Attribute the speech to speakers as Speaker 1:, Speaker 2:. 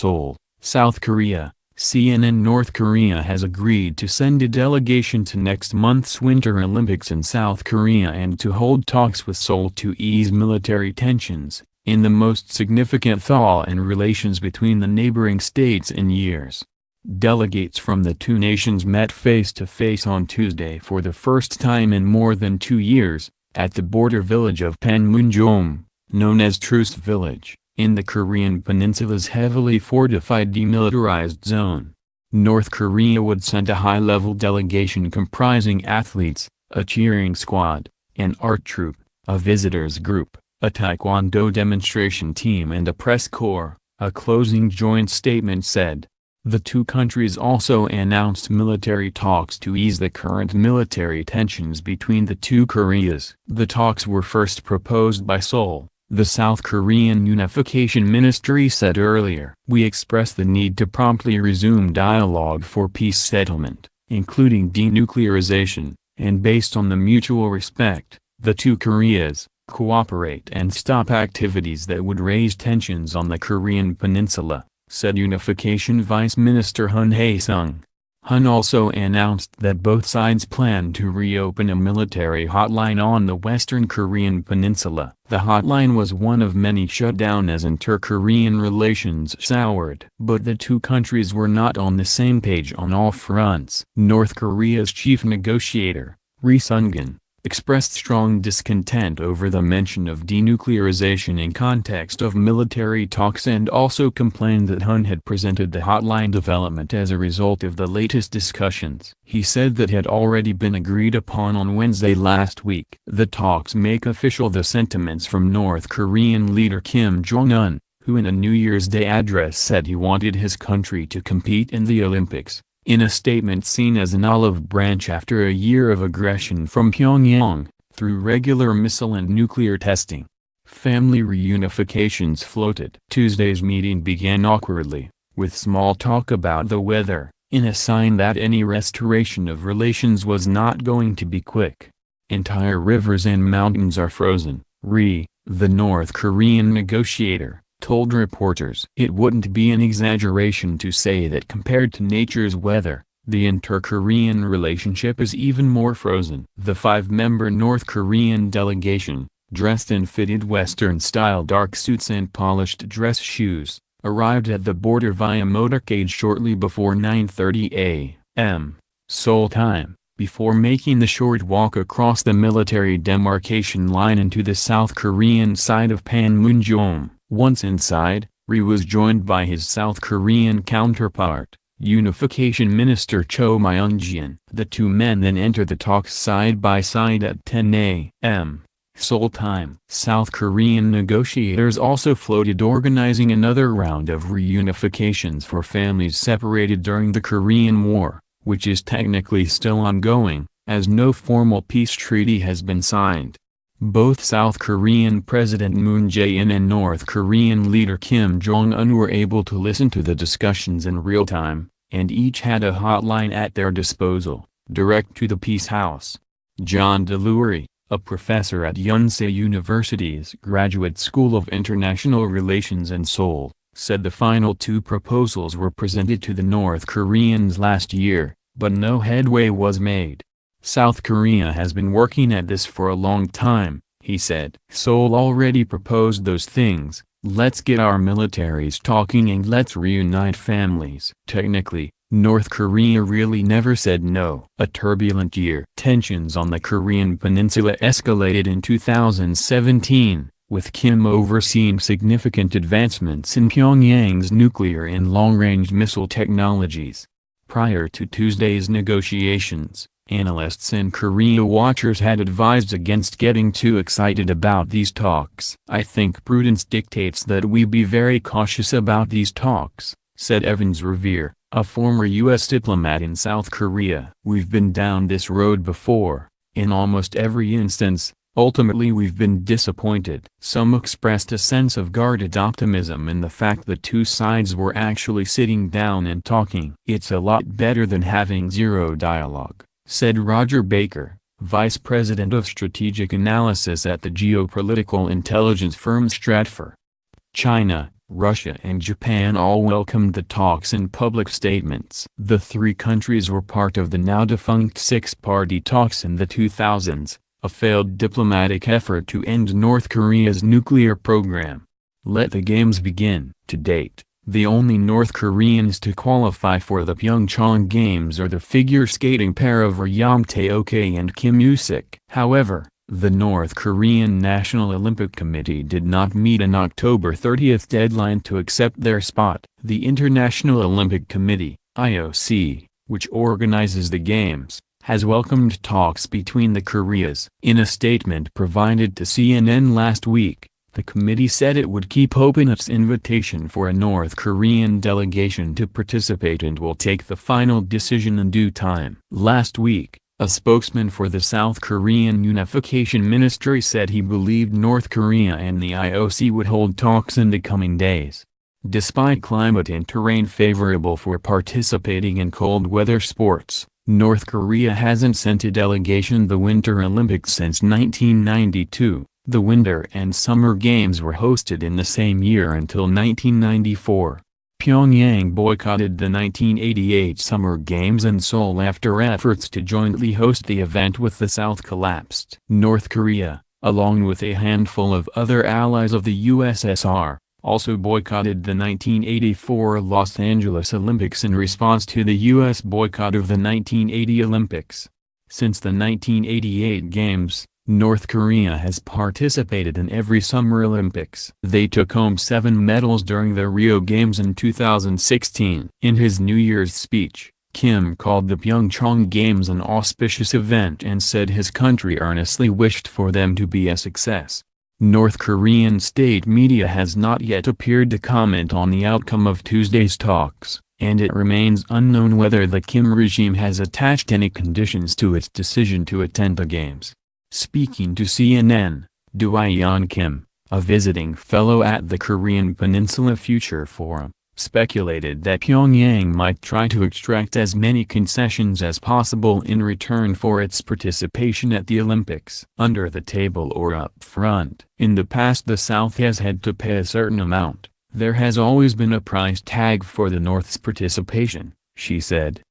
Speaker 1: Seoul, South Korea. CNN North Korea has agreed to send a delegation to next month's Winter Olympics in South Korea and to hold talks with Seoul to ease military tensions, in the most significant thaw in relations between the neighboring states in years. Delegates from the two nations met face-to-face on Tuesday for the first time in more than 2 years, at the border village of Panmunjom, known as Truce Village, in the Korean Peninsula's heavily fortified demilitarized zone. North Korea would send a high-level delegation comprising athletes, a cheering squad, an art troupe, a visitors group, a taekwondo demonstration team and a press corps, a closing joint statement said. The two countries also announced military talks to ease the current military tensions between the two Koreas. The talks were first proposed by Seoul, the South Korean Unification Ministry said earlier. We express the need to promptly resume dialogue for peace settlement, including denuclearization, and based on the mutual respect, the two Koreas, cooperate and stop activities that would raise tensions on the Korean peninsula, said Unification Vice Minister Hun Hae-sung. Hun also announced that both sides plan to reopen a military hotline on the western Korean peninsula. The hotline was one of many shut down as inter-Korean relations soured. But the two countries were not on the same page on all fronts. North Korea's chief negotiator, Ri Sung-gun, expressed strong discontent over the mention of denuclearization in context of military talks and also complained that Hun had presented the hotline development as a result of the latest discussions. He said that had already been agreed upon on Wednesday last week. The talks make official the sentiments from North Korean leader Kim Jong-un, who in a New Year's Day address said he wanted his country to compete in the Olympics, in a statement seen as an olive branch after a year of aggression from Pyongyang, through regular missile and nuclear testing. Family reunifications floated. Tuesday's meeting began awkwardly, with small talk about the weather, in a sign that any restoration of relations was not going to be quick. Entire rivers and mountains are frozen, Ri, the North Korean negotiator, told reporters. It wouldn't be an exaggeration to say that compared to nature's weather, the inter-Korean relationship is even more frozen. The 5-member North Korean delegation, dressed in fitted Western-style dark suits and polished dress shoes, arrived at the border via motorcade shortly before 9:30 a.m. Seoul time, before making the short walk across the military demarcation line into the South Korean side of Panmunjom. Once inside, Ri was joined by his South Korean counterpart, Unification Minister Cho Myung-jian. The two men then entered the talks side by side at 10 a.m. Seoul time. South Korean negotiators also floated organizing another round of reunifications for families separated during the Korean War, which is technically still ongoing, as no formal peace treaty has been signed. Both South Korean President Moon Jae-in and North Korean leader Kim Jong-un were able to listen to the discussions in real time, and each had a hotline at their disposal, direct to the Peace House. John Delury, a professor at Yonsei University's Graduate School of International Relations in Seoul, said the final two proposals were presented to the North Koreans last year, but no headway was made. South Korea has been working at this for a long time, he said. Seoul already proposed those things, let's get our militaries talking and let's reunite families. Technically, North Korea really never said no. A turbulent year. Tensions on the Korean peninsula escalated in 2017, with Kim overseeing significant advancements in Pyongyang's nuclear and long-range missile technologies. Prior to Tuesday's negotiations, analysts and Korea watchers had advised against getting too excited about these talks. I think prudence dictates that we be very cautious about these talks, said Evans Revere, a former U.S. diplomat in South Korea. We've been down this road before. In almost every instance, ultimately we've been disappointed. Some expressed a sense of guarded optimism in the fact that two sides were actually sitting down and talking. It's a lot better than having zero dialogue, said Roger Baker, vice president of strategic analysis at the geopolitical intelligence firm Stratfor. China, Russia and Japan all welcomed the talks in public statements. The three countries were part of the now-defunct six-party talks in the 2000s, a failed diplomatic effort to end North Korea's nuclear program. Let the games begin. To date, the only North Koreans to qualify for the Pyeongchang Games are the figure skating pair of Ryam Tae-ok and Kim Yu-sik. However, the North Korean National Olympic Committee did not meet an October 30 deadline to accept their spot. The International Olympic Committee, IOC, which organizes the Games, has welcomed talks between the Koreas. In a statement provided to CNN last week, the committee said it would keep open its invitation for a North Korean delegation to participate and will take the final decision in due time. Last week, a spokesman for the South Korean Unification Ministry said he believed North Korea and the IOC would hold talks in the coming days. Despite climate and terrain favorable for participating in cold weather sports, North Korea hasn't sent a delegation to the Winter Olympics since 1992. The Winter and Summer Games were hosted in the same year until 1994. Pyongyang boycotted the 1988 Summer Games in Seoul after efforts to jointly host the event with the South collapsed. North Korea, along with a handful of other allies of the USSR, also boycotted the 1984 Los Angeles Olympics in response to the U.S. boycott of the 1980 Olympics. Since the 1988 Games, North Korea has participated in every Summer Olympics. They took home 7 medals during the Rio Games in 2016. In his New Year's speech, Kim called the Pyeongchang Games an auspicious event and said his country earnestly wished for them to be a success. North Korean state media has not yet appeared to comment on the outcome of Tuesday's talks, and it remains unknown whether the Kim regime has attached any conditions to its decision to attend the Games. Speaking to CNN, Do-yeon Kim, a visiting fellow at the Korean Peninsula Future Forum, speculated that Pyongyang might try to extract as many concessions as possible in return for its participation at the Olympics. Under the table or up front. In the past the South has had to pay a certain amount. There has always been a price tag for the North's participation, she said.